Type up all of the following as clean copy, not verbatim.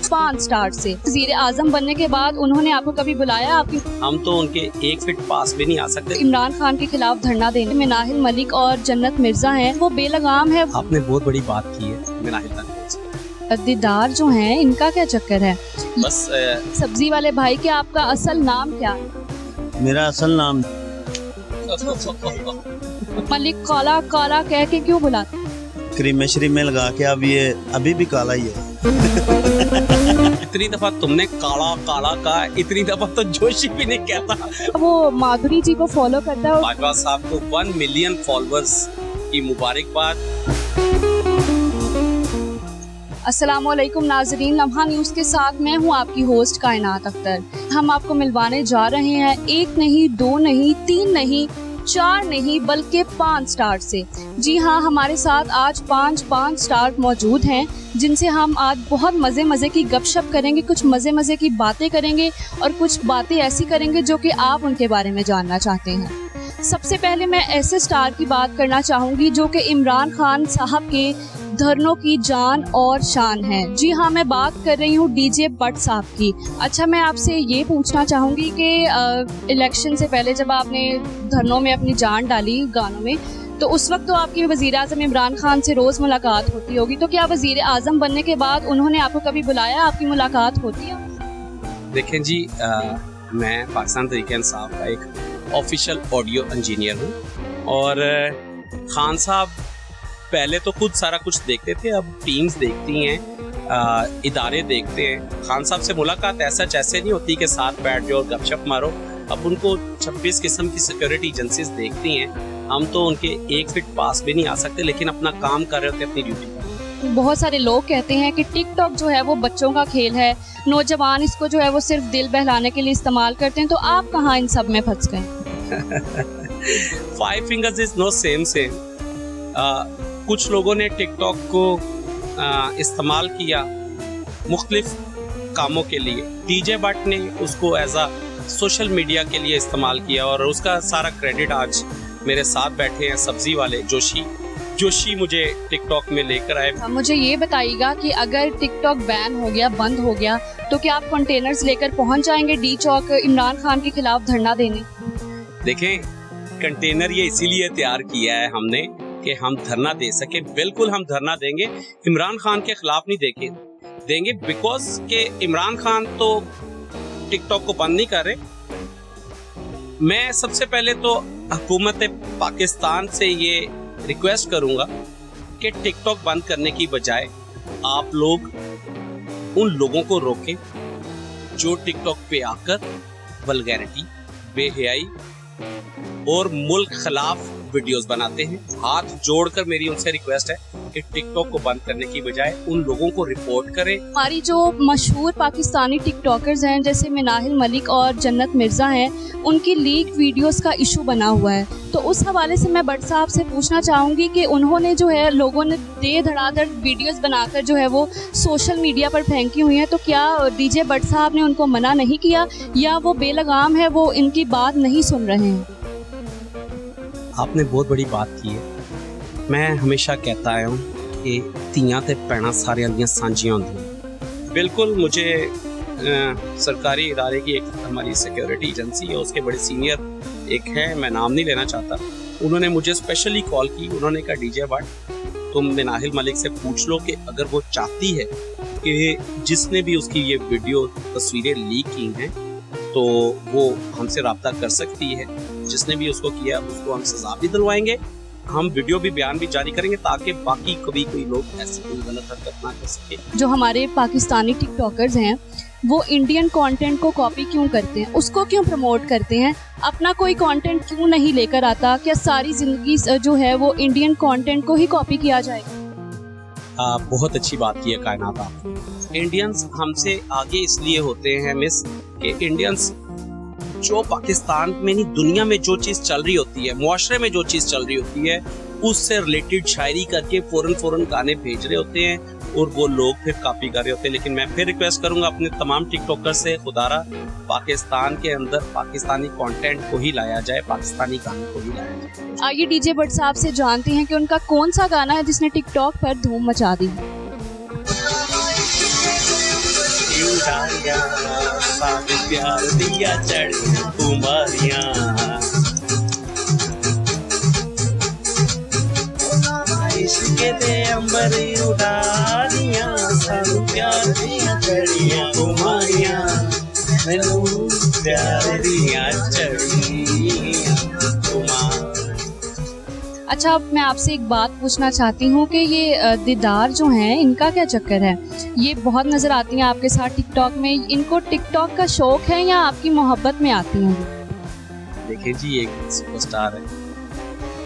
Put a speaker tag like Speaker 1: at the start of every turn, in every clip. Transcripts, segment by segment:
Speaker 1: 5 star से वज़ीर आज़म बनने के बाद उन्होंने आपको कभी बुलाया? आपकी
Speaker 2: हम तो उनके 1 फीट पास भी नहीं आ सकते।
Speaker 1: इमरान खान के खिलाफ धरना देने में नाहिल मलिक और जन्नत मिर्जा हैं, वो बेलगाम है।
Speaker 2: आपने बहुत बड़ी बात की है।
Speaker 1: दीदार जो हैं, इनका क्या चक्कर है?
Speaker 2: बस
Speaker 1: सब्जी वाले भाई के आपका असल नाम क्या है?
Speaker 3: मेरा असल नाम
Speaker 1: मलिक काला काला कह के क्यों बुलाते?
Speaker 3: क्रीम श्री में लगा के अब ये अभी भी काला ही है।
Speaker 2: इतनी दफा तुमने काला काला कहा, इतनी दफा तो जोशी भी नहीं कहता।
Speaker 1: वो माधुरी जी को फॉलो करता है।
Speaker 2: बाजवा साहब को 1 मिलियन फॉलोअर्स की मुबारकबाद।
Speaker 1: अस्सलामुअलैकुम नाज़रीन, लम्हा न्यूज़ के साथ मैं हूँ आपकी होस्ट कायनात अख्तर। हम आपको मिलवाने जा रहे हैं 1 नहीं, 2 नहीं, 3 नहीं, 4 नहीं बल्कि 5 स्टार से। जी हाँ, हमारे साथ आज 5 स्टार मौजूद हैं, जिनसे हम आज बहुत मज़े की गपशप करेंगे, कुछ मज़े की बातें करेंगे और कुछ बातें ऐसी करेंगे जो कि आप उनके बारे में जानना चाहते हैं। सबसे पहले मैं ऐसे स्टार की बात करना चाहूँगी जो कि इमरान खान साहब के धरनों की जान और शान है। जी हाँ, मैं बात कर रही हूँ डीजे बट साहब की। अच्छा, मैं आपसे ये पूछना चाहूँगी कि इलेक्शन से पहले जब आपने धरनों में अपनी जान डाली गानों में, तो उस वक्त तो आपकी वज़ीर आज़म इमरान खान से रोज़ मुलाकात होती होगी, तो क्या वज़ीर आज़म बनने के बाद उन्होंने आपको कभी बुलाया? आपकी मुलाकात होती है?
Speaker 2: देखें जी, मैं पाकिस्तान तहरीक-ए-इंसाफ का एक ऑफिशियल ऑडियो इंजीनियर हूँ और खान साहब पहले तो खुद सारा कुछ देखते थे, अब टीम्स देखती हैं, इदारे देखते हैं। खान साहब से मुलाकात ऐसे नहीं होती कि साथ बैठ जाओ और गपशप मारो। अब उनको 26 किस्म की सिक्योरिटी एजेंसीज देखती हैं। हम तो उनके 1 फीट पास भी नहीं आ सकते, लेकिन अपना काम कर रहे होते, अपनी ड्यूटी।
Speaker 1: बहुत सारे लोग कहते हैं कि टिकटॉक जो है वो बच्चों का खेल है, नौजवान इसको जो है वो सिर्फ दिल बहलाने के लिए इस्तेमाल करते हैं, तो आप कहाँ इन सब में फंस गए?
Speaker 2: 5 fingers is no same। कुछ लोगों ने टिकटॉक को इस्तेमाल किया मुख्तलिफ कामों के लिए। डीजे बट ने उसको एज अ सोशल मीडिया के लिए इस्तेमाल किया और उसका सारा क्रेडिट आज मेरे साथ बैठे हैं सब्जी वाले जोशी मुझे टिकटॉक में लेकर आए।
Speaker 1: मुझे ये बताइएगा कि अगर टिकटॉक बैन हो गया, बंद हो गया, तो क्या आप कंटेनर्स लेकर पहुंच जाएंगे डी चौक इमरान खान के खिलाफ धरना देने?
Speaker 2: देखें, कंटेनर ये इसीलिए तैयार किया है हमने कि हम धरना दे सके। बिल्कुल हम धरना देंगे, इमरान खान के खिलाफ नहीं देंगे बिकॉज के इमरान खान तो टिकटॉक को बंद नहीं कर रहे। मैं सबसे पहले तो हुकूमत पाकिस्तान से ये रिक्वेस्ट करूंगा कि टिकटॉक बंद करने की बजाय आप लोग उन लोगों को रोकें जो टिकटॉक पे आकर वल्गैरिटी, बेहयाई और मुल्क खिलाफ वीडियोस बनाते हैं। हाथ जोड़कर मेरी उनसे रिक्वेस्ट है कि टिकटॉक को बंद करने की बजाय उन लोगों को रिपोर्ट करें।
Speaker 1: हमारी जो मशहूर पाकिस्तानी टिकटॉकर्स हैं, जैसे नाहिल मलिक और जन्नत मिर्जा हैं, उनकी लीक वीडियोस का इशू बना हुआ है, तो उस हवाले से मैं बट साहब से पूछना चाहूँगी कि उन्होंने जो है लोगों ने दे धड़ाधड़ वीडियोस बनाकर जो है वो सोशल मीडिया पर फेंकी हुई हैं, तो क्या डीजे बट साहब ने उनको मना नहीं किया या वो बेलगाम है, वो इनकी बात नहीं सुन रहे हैं?
Speaker 2: आपने बहुत बड़ी बात की है। मैं हमेशा कहता आया हूँ कि तियां ते भैणां सारियां दियां सांझियां होंदियां। बिल्कुल, मुझे सरकारी इदारे की एक हमारी सिक्योरिटी एजेंसी है, उसके बड़े सीनियर एक है, मैं नाम नहीं लेना चाहता, उन्होंने मुझे स्पेशली कॉल की। उन्होंने कहा डीजे बट तुम नाहिल मलिक से पूछ लो कि अगर वो चाहती है कि जिसने भी उसकी ये वीडियो तस्वीरें लीक की हैं तो वो हमसे रब्ता कर सकती है। जिसने भी उसको किया उसको हम सजा भी दिलवाएंगे, हम वीडियो भी बयान भी जारी करेंगे ताकि बाकी कभी कोई लोग ऐसी कोई गलत हरकत ना कर सके।
Speaker 1: जो हमारे पाकिस्तानी टिकटॉकर्स हैं वो इंडियन कंटेंट को कॉपी क्यों करते हैं, उसको क्यों प्रमोट करते हैं, अपना कोई कंटेंट क्यों नहीं लेकर आता? क्या सारी जिंदगी जो है वो इंडियन कंटेंट को ही कॉपी किया जाएगा?
Speaker 2: बहुत अच्छी बात की है कायनात आपने। इंडियंस हमसे आगे इसलिए होते हैं मिस कि इंडियंस जो पाकिस्तान में नहीं दुनिया में जो चीज़ चल रही होती है, मुआशरे में जो चीज़ चल रही होती है, उससे रिलेटेड शायरी करके फौरन गाने भेज रहे होते हैं और वो लोग फिर कॉपी कर रहे होते हैं। लेकिन मैं फिर रिक्वेस्ट करूंगा अपने तमाम टिकटॉकर से, खुदारा पाकिस्तान के अंदर पाकिस्तानी कंटेंट को ही लाया जाए, पाकिस्तानी गाने को ही लाया जाए।
Speaker 1: आइए डीजे भट्ट साहब से जानते हैं कि उनका कौन सा गाना है जिसने टिकटॉक पर धूम मचा दी।
Speaker 2: प्यार दिया चढ़ कुमारियां, इसके दे अंबर उड़ारियां, सानू प्यार दिया चढ़ियां कुमारियां, मैनू प्यार दिया चढ़ियां कुमार।
Speaker 1: अच्छा, अब मैं आपसे एक बात पूछना चाहती हूँ कि ये दीदार जो हैं इनका क्या चक्कर है? ये बहुत नज़र आती हैं आपके साथ टिकटॉक में, इनको टिकटॉक का शौक है या आपकी मोहब्बत में आती हैं?
Speaker 2: देखिए जी, एक सुपरस्टार है,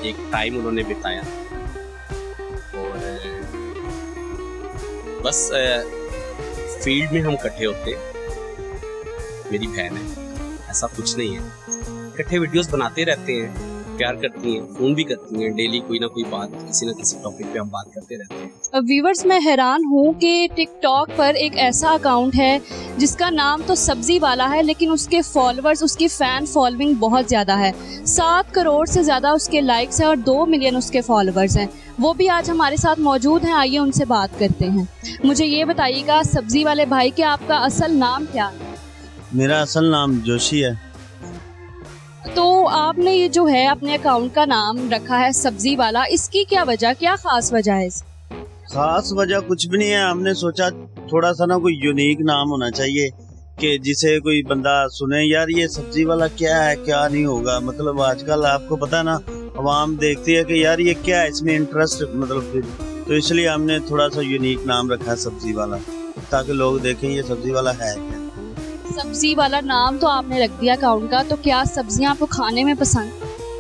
Speaker 2: एक टाइम उन्होंने बिताया और बस फील्ड में हम इकट्ठे होते, मेरी बहन है, ऐसा कुछ नहीं है, इकट्ठे वीडियोस बनाते रहते हैं, प्यार करती हैं, फोन भी करती हैं, डेली कोई ना कोई बात, किसी ना किसी टॉपिक पे हम बात करते रहते हैं।
Speaker 1: व्यूवर्स, मैं हैरान हूँ कि टिकटॉक पर एक ऐसा अकाउंट है जिसका नाम तो सब्जी वाला है, लेकिन उसके फॉलोअर्स, उसकी फ़ैन फॉलोइंग बहुत ज़्यादा है। 7 करोड़ से ज़्यादा उसके लाइक्स हैं और 2 मिलियन उसके फॉलोअर्स हैं। वो भी आज हमारे साथ मौजूद हैं, आइए उनसे बात करते हैं। मुझे ये बताइएगा सब्जी वाले भाई कि आपका असल नाम क्या है?
Speaker 3: मेरा असल नाम जोशी है।
Speaker 1: तो आपने ये जो है अपने अकाउंट का नाम रखा है सब्जी वाला, इसकी क्या वजह, क्या खास वजह है?
Speaker 3: खास वजह कुछ भी नहीं है, हमने सोचा थोड़ा सा ना कोई यूनिक नाम होना चाहिए कि जिसे कोई बंदा सुने, यार ये सब्जी वाला क्या है, क्या नहीं होगा। मतलब आजकल आपको पता है ना, आवाम देखती है कि यार ये क्या है, इसमें इंटरेस्ट मतलब, तो इसलिए हमने थोड़ा सा यूनिक नाम रखा है सब्जी वाला, ताकि लोग देखें ये सब्जी वाला है क्या।
Speaker 1: सब्जी वाला नाम तो आपने रख दिया अकाउंट का, तो क्या सब्जियां आपको खाने में पसंद?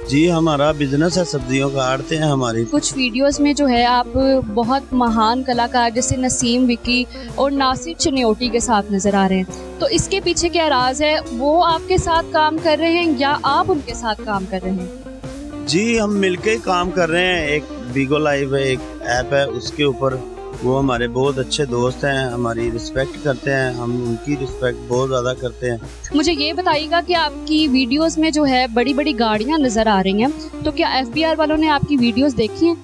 Speaker 3: जी, हमारा बिजनेस है, सब्जियों का आड़ते हैं हमारी।
Speaker 1: कुछ वीडियोस में जो है आप बहुत महान कलाकार जैसे नसीम विकी और नासिर चनियोटी के साथ नजर आ रहे हैं, तो इसके पीछे क्या राज है? वो आपके साथ काम कर रहे हैं या आप उनके साथ काम कर रहे हैं?
Speaker 3: जी, हम मिलके ही काम कर रहे हैं। एक बीगो लाइव है, एक ऐप है, उसके ऊपर वो हमारे बहुत अच्छे दोस्त हैं, हमारी रिस्पेक्ट करते हैं, हम उनकी रिस्पेक्ट बहुत ज़्यादा करते हैं।
Speaker 1: मुझे ये बताइएगा कि आपकी वीडियोस में जो है बड़ी बड़ी गाड़ियां नज़र आ रही हैं, तो क्या FBR वालों ने आपकी वीडियोस देखी हैं?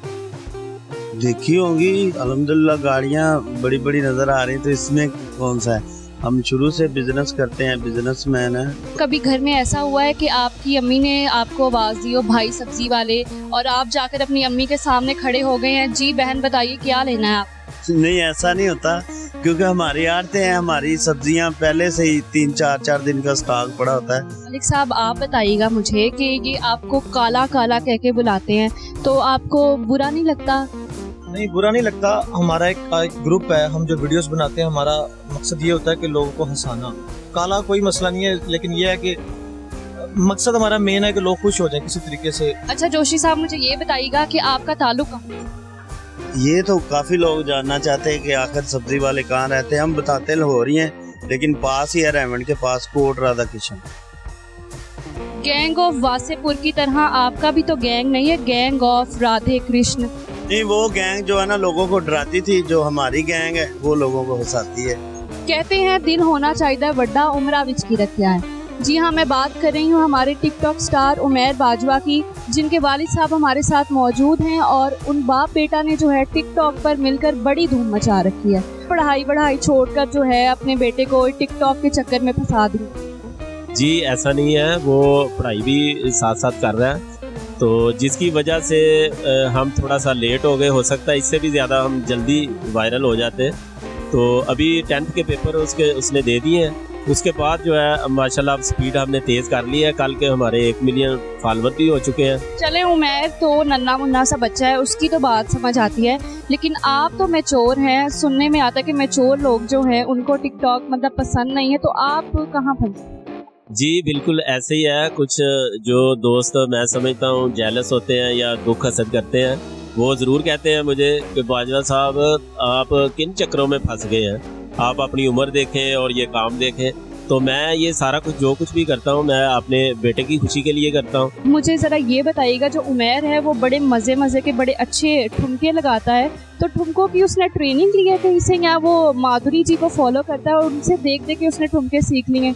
Speaker 3: देखी होंगी, अल्हम्दुलिल्लाह गाड़ियाँ बड़ी बड़ी नज़र आ रही, तो इसमें कौन सा है, हम शुरू से बिजनेस करते हैं, बिजनेसमैन है।
Speaker 1: कभी घर में ऐसा हुआ है कि आपकी अम्मी ने आपको आवाज़ दी हो, भाई सब्जी वाले, और आप जाकर अपनी अम्मी के सामने खड़े हो गए हैं, जी बहन बताइए क्या लेना है आप?
Speaker 3: नहीं, ऐसा नहीं होता, क्योंकि हमारी आड़तें हैं, हमारी सब्जियां पहले से ही 3-4 दिन का स्टॉक पड़ा होता है।
Speaker 1: मलिक साहब, आप बताइएगा मुझे कि ये आपको काला काला कह के बुलाते हैं, तो आपको बुरा नहीं लगता?
Speaker 4: नहीं, बुरा नहीं लगता। हमारा एक ग्रुप है, हम जो वीडियोस बनाते हैं, हमारा मकसद ये होता है कि लोगों को हंसाना। काला कोई मसला नहीं है, लेकिन ये है कि मकसद हमारा मेन है कि लोग खुश हो जाएं किसी तरीके से।
Speaker 1: अच्छा जोशी साहब, मुझे ये बताइएगा कि आपका ताल्लुक कहाँ है?
Speaker 3: ये तो काफी लोग जानना चाहते हैं कि आखिर सब्जी वाले कहाँ रहते हैं। हम बताते लाहौर ही हैं, लेकिन पास ही है, रेमंड के पास, coat Radha Kishan.
Speaker 1: Gang of Wasseypur की तरह आपका भी तो गैंग नहीं है, गैंग ऑफ राधे कृष्ण?
Speaker 3: नहीं, वो गैंग जो है ना लोगों को डराती थी, जो हमारी गैंग है वो लोगों को हंसाती है।
Speaker 1: कहते हैं दिल होना चाहिए वड्डा, उमरा विच की रखा है। जी हाँ, मैं बात कर रही हूँ हमारे टिकटॉक स्टार उमैर बाजवा की, जिनके वालिद साहब हमारे साथ मौजूद हैं, और उन बाप बेटा ने जो है टिकटॉक पर मिलकर बड़ी धूम मचा रखी है। पढ़ाई छोड़कर जो है अपने बेटे को टिकटॉक के चक्कर में फंसा दी।
Speaker 5: जी, ऐसा नहीं है, वो पढ़ाई भी साथ साथ कर रहा है, तो जिसकी वजह से हम थोड़ा सा लेट हो गए, हो सकता है इससे भी ज़्यादा हम जल्दी वायरल हो जाते। तो अभी 10th के पेपर उसने दे दिए हैं, उसके बाद जो है माशाल्लाह स्पीड हमने तेज़ कर ली है। कल के हमारे 1 मिलियन फॉलोवर भी हो चुके हैं।
Speaker 1: चले, उमैर तो नन्ना मुन्ना सा बच्चा है, उसकी तो बात समझ आती है, लेकिन आप तो मैच्योर हैं। सुनने में आता है कि मैच्योर लोग जो हैं उनको टिकटॉक मतलब पसंद नहीं है, तो आप कहाँ फंसे?
Speaker 5: जी बिल्कुल ऐसे ही है। कुछ जो दोस्त मैं समझता हूँ जेलस होते हैं या दुख हसद करते हैं, वो ज़रूर कहते हैं मुझे कि बाजवा साहब आप किन चक्रों में फंस गए हैं, आप अपनी उम्र देखें और ये काम देखें। तो मैं ये सारा कुछ जो कुछ भी करता हूँ मैं अपने बेटे की खुशी के लिए करता हूँ।
Speaker 1: मुझे ज़रा ये बताइएगा, जो उमैर है वो बड़े मज़े मज़े के बड़े अच्छे ठुमके लगाता है, तो ठुमकों की उसने ट्रेनिंग ली है कहीं से, या वो माधुरी जी को फॉलो करता है और उनसे देख देख के उसने ठुमके सीख लिए?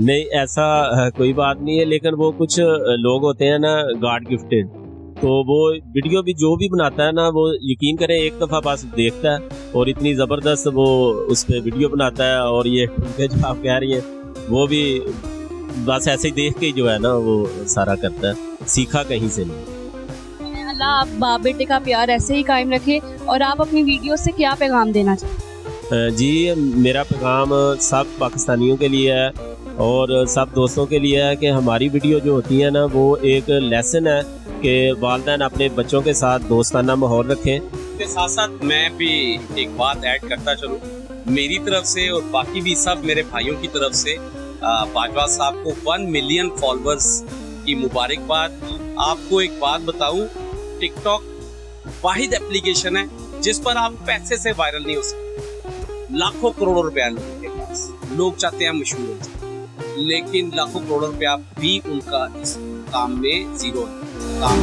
Speaker 5: नहीं, ऐसा कोई बात नहीं है, लेकिन वो कुछ लोग होते हैं ना गॉड गिफ्टेड, तो वो वीडियो भी जो भी बनाता है ना, वो यकीन करें एक दफ़ा बस देखता है और इतनी ज़बरदस्त वो उस पर वीडियो बनाता है। और ये ठुमके जो आप कह रही हैं वो भी बस ऐसे ही देख के जो है ना वो सारा करता है, सीखा कहीं से नहीं।
Speaker 1: अल्लाह आप बाप बेटे का प्यार ऐसे ही कायम रखे। और आप अपनी वीडियो से क्या पैगाम देना चाहते हैं?
Speaker 5: जी, मेरा पैगाम सब पाकिस्तानियों के लिए है और सब दोस्तों के लिए है कि हमारी वीडियो जो होती है ना वो एक लेसन है कि वालिदैन अपने बच्चों के साथ दोस्ताना माहौल रखें।
Speaker 2: के साथ साथ मैं भी एक बात ऐड करता चलूँ, मेरी तरफ से और बाकी भी सब मेरे भाइयों की तरफ से बाजवा साहब को 1 मिलियन फॉलोअर्स की मुबारकबाद। आपको एक बात बताऊं, टिकटॉक वाहिद एप्लीकेशन है जिस पर आप पैसे से वायरल नहीं हो सकते। लाखों करोड़ों रुपया लोगों के पास, लोग चाहते हैं मशहूर हो जाए, लेकिन लाखों करोड़ों रुपया भी उनका इस काम में जीरो है। काम